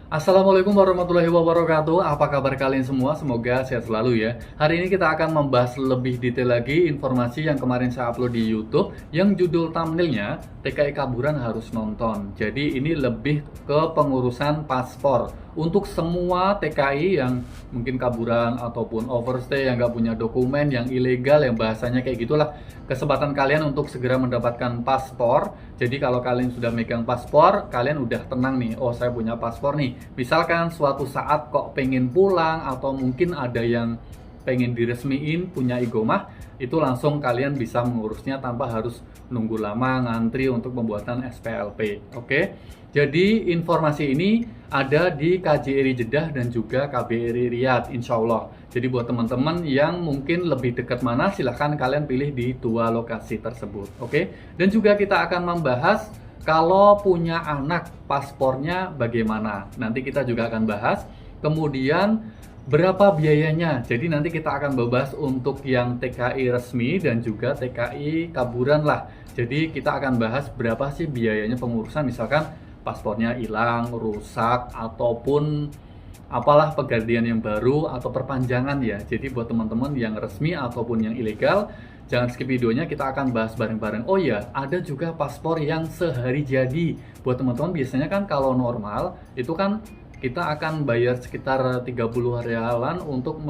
Assalamualaikum warahmatullahi wabarakatuh. Apa kabar kalian semua? Semoga sehat selalu ya. Hari ini kita akan membahas lebih detail lagi informasi yang kemarin saya upload di YouTube yang judul thumbnailnya TKI Kaburan harus nonton. Jadi ini lebih ke pengurusan paspor untuk semua TKI yang mungkin kaburan ataupun overstay yang nggak punya dokumen, yang ilegal, yang bahasanya kayak gitulah. Kesempatan kalian untuk segera mendapatkan paspor. Jadi kalau kalian sudah megang paspor, kalian udah tenang nih. Oh, saya punya paspor nih. Misalkan suatu saat kok pengen pulang atau mungkin ada yang pengen diresmiin punya igomah, itu langsung kalian bisa mengurusnya tanpa harus nunggu lama ngantri untuk pembuatan SPLP. Oke. Jadi informasi ini ada di KJRI Jeddah dan juga KBRI Riyadh insya Allah. Jadi buat teman-teman yang mungkin lebih dekat mana, silahkan kalian pilih di dua lokasi tersebut. Oke. Dan juga kita akan membahas kalau punya anak, paspornya bagaimana? Nanti kita juga akan bahas. Kemudian berapa biayanya? Jadi nanti kita akan membahas untuk yang TKI resmi dan juga TKI kaburan lah. Jadi kita akan bahas berapa sih biayanya pengurusan, misalkan paspornya hilang, rusak, ataupun apalah penggantian yang baru atau perpanjangan ya. Jadi buat teman-teman yang resmi ataupun yang ilegal, jangan skip videonya, kita akan bahas bareng-bareng. Oh ya, ada juga paspor yang sehari jadi. Buat teman-teman biasanya kan kalau normal itu kan kita akan bayar sekitar 30 rialan untuk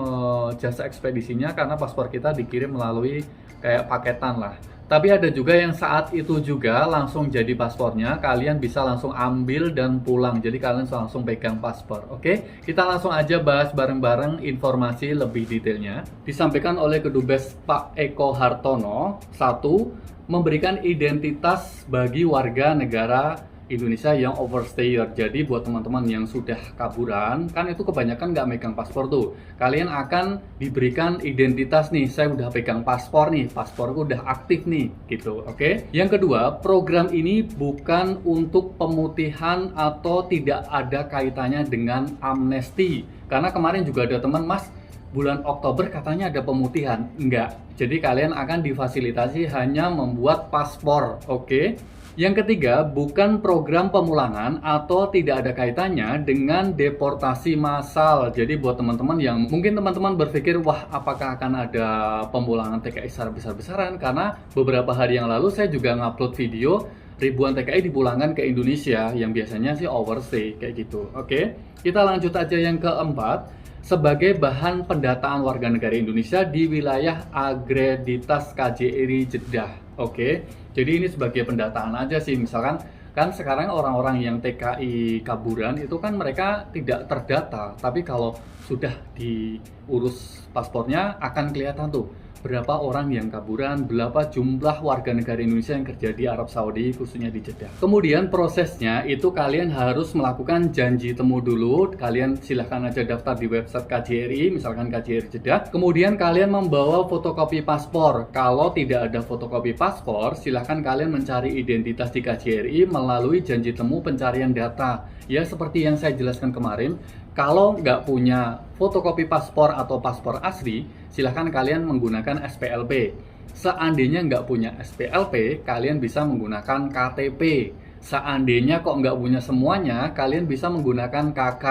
jasa ekspedisinya karena paspor kita dikirim melalui kayak paketan lah. Tapi ada juga yang saat itu juga langsung jadi paspornya, kalian bisa langsung ambil dan pulang. Jadi kalian langsung pegang paspor. Oke, kita langsung aja bahas bareng-bareng informasi lebih detailnya. Disampaikan oleh Kedubes Pak Eko Hartono. Satu, memberikan identitas bagi warga negara Indonesia yang overstayer. Jadi buat teman-teman yang sudah kaburan, kan itu kebanyakan nggak megang paspor tuh. Kalian akan diberikan identitas nih, saya udah pegang paspor nih, pasporku udah aktif nih, gitu. Oke. Yang kedua, program ini bukan untuk pemutihan atau tidak ada kaitannya dengan amnesti. Karena kemarin juga ada teman, Mas, bulan Oktober katanya ada pemutihan. Enggak. Jadi kalian akan difasilitasi hanya membuat paspor. Oke. Yang ketiga, bukan program pemulangan atau tidak ada kaitannya dengan deportasi massal. Jadi buat teman-teman yang mungkin teman-teman berpikir, wah apakah akan ada pemulangan TKI secara besar-besaran? Karena beberapa hari yang lalu saya juga ngupload video ribuan TKI dipulangkan ke Indonesia yang biasanya sih overstay kayak gitu. Oke, kita lanjut aja yang keempat. Sebagai bahan pendataan warga negara Indonesia di wilayah akreditas KJRI Jeddah. Oke, jadi ini sebagai pendataan aja sih. Misalkan kan sekarang orang-orang yang TKI kaburan itu kan mereka tidak terdata, tapi kalau sudah diurus paspornya akan kelihatan tuh berapa orang yang kaburan, berapa jumlah warga negara Indonesia yang kerja di Arab Saudi, khususnya di Jeddah. Kemudian prosesnya itu kalian harus melakukan janji temu dulu. Kalian silahkan aja daftar di website KJRI, misalkan KJRI Jeddah. Kemudian kalian membawa fotokopi paspor. Kalau tidak ada fotokopi paspor, silahkan kalian mencari identitas di KJRI melalui janji temu pencarian data. Ya seperti yang saya jelaskan kemarin, kalau nggak punya fotokopi paspor atau paspor asli, silahkan kalian menggunakan SPLP. Seandainya nggak punya SPLP, kalian bisa menggunakan KTP. Seandainya kok nggak punya semuanya, kalian bisa menggunakan KK.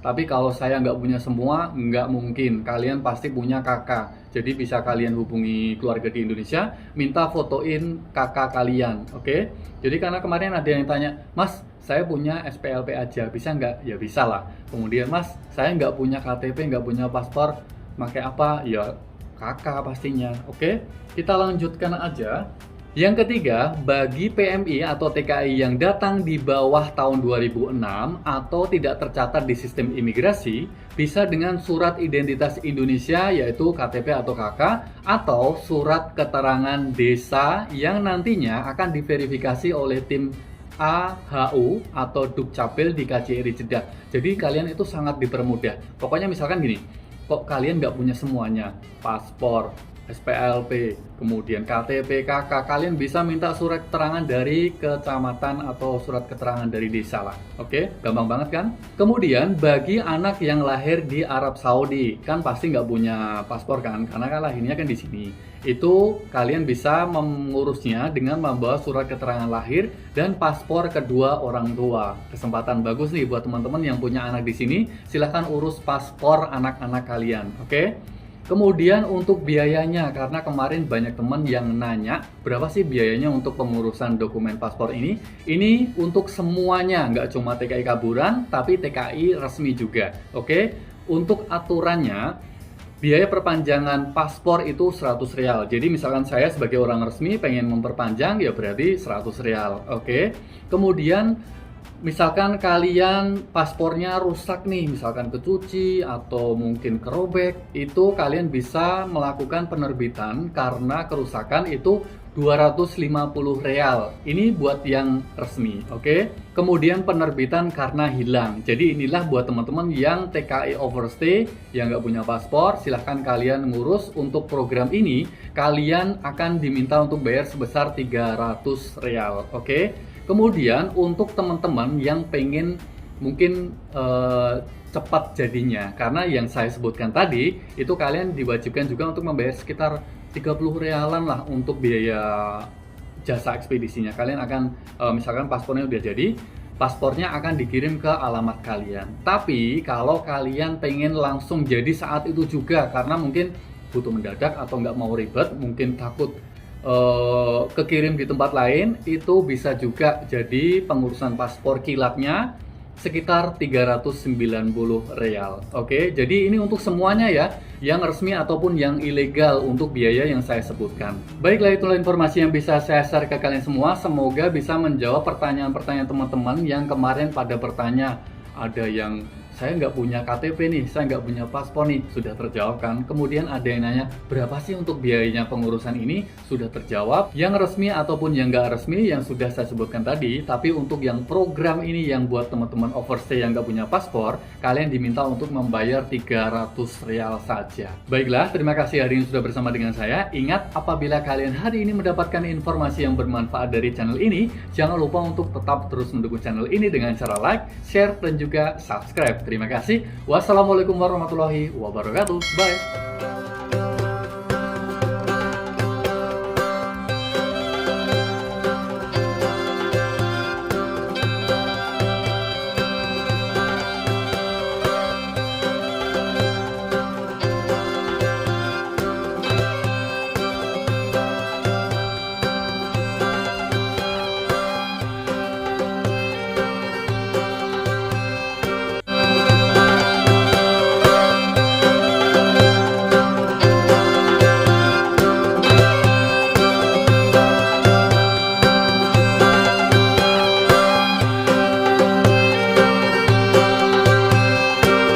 Tapi kalau saya nggak punya semua, nggak mungkin. Kalian pasti punya KK. Jadi bisa kalian hubungi keluarga di Indonesia, minta fotoin KK kalian. Oke? Jadi karena kemarin ada yang tanya, Mas, saya punya SPLP aja, bisa nggak? Ya bisa lah. Kemudian, Mas, saya nggak punya KTP, nggak punya paspor, pakai apa? Ya KK pastinya. Oke? Kita lanjutkan aja. Yang ketiga, bagi PMI atau TKI yang datang di bawah tahun 2006 atau tidak tercatat di sistem imigrasi, bisa dengan surat identitas Indonesia yaitu KTP atau KK atau surat keterangan desa yang nantinya akan diverifikasi oleh tim AHU atau Dukcapil di KJRI Jeddah. Jadi kalian itu sangat dipermudah. Pokoknya misalkan gini, kok kalian nggak punya semuanya, paspor, SPLP, kemudian KTP, KK, kalian bisa minta surat keterangan dari kecamatan atau surat keterangan dari desa lah. Oke, gampang banget kan? Kemudian bagi anak yang lahir di Arab Saudi, kan pasti nggak punya paspor kan, karena kan lahirnya kan di sini. Itu kalian bisa mengurusnya dengan membawa surat keterangan lahir dan paspor kedua orang tua. Kesempatan bagus nih buat teman-teman yang punya anak di sini, silahkan urus paspor anak-anak kalian. Oke? Kemudian untuk biayanya, karena kemarin banyak teman yang nanya berapa sih biayanya untuk pengurusan dokumen paspor ini. Ini untuk semuanya, nggak cuma TKI Kaburan, tapi TKI resmi juga. Oke, untuk aturannya, biaya perpanjangan paspor itu 100 rial. Jadi misalkan saya sebagai orang resmi pengen memperpanjang, ya berarti 100 rial. Oke, kemudian misalkan kalian paspornya rusak nih, misalkan kecuci atau mungkin kerobek, itu kalian bisa melakukan penerbitan karena kerusakan itu 250 real. Ini buat yang resmi, oke? Kemudian penerbitan karena hilang. Jadi inilah buat teman-teman yang TKI overstay, yang nggak punya paspor, silahkan kalian ngurus. Untuk program ini, kalian akan diminta untuk bayar sebesar 300 real, oke? Kemudian untuk teman-teman yang pengen mungkin cepat jadinya, karena yang saya sebutkan tadi itu kalian diwajibkan juga untuk membayar sekitar 30 realan lah untuk biaya jasa ekspedisinya. Kalian akan misalkan paspornya udah jadi, paspornya akan dikirim ke alamat kalian. Tapi kalau kalian pengen langsung jadi saat itu juga, karena mungkin butuh mendadak atau nggak mau ribet, mungkin takut kekirim di tempat lain, itu bisa juga jadi pengurusan paspor kilatnya sekitar 390 real. Oke, jadi ini untuk semuanya ya, yang resmi ataupun yang ilegal untuk biaya yang saya sebutkan. Baiklah, itulah informasi yang bisa saya share ke kalian semua. Semoga bisa menjawab pertanyaan-pertanyaan teman-teman yang kemarin pada bertanya. Ada yang saya nggak punya KTP nih, saya nggak punya paspor nih, sudah terjawab kan. Kemudian ada yang nanya, berapa sih untuk biayanya pengurusan ini? Sudah terjawab, yang resmi ataupun yang nggak resmi yang sudah saya sebutkan tadi. Tapi untuk yang program ini yang buat teman-teman overstay yang nggak punya paspor, kalian diminta untuk membayar 300 real saja. Baiklah, terima kasih hari ini sudah bersama dengan saya. Ingat, apabila kalian hari ini mendapatkan informasi yang bermanfaat dari channel ini, jangan lupa untuk tetap terus mendukung channel ini dengan cara like, share, dan juga subscribe. Terima kasih. Wassalamualaikum warahmatullahi wabarakatuh. Bye.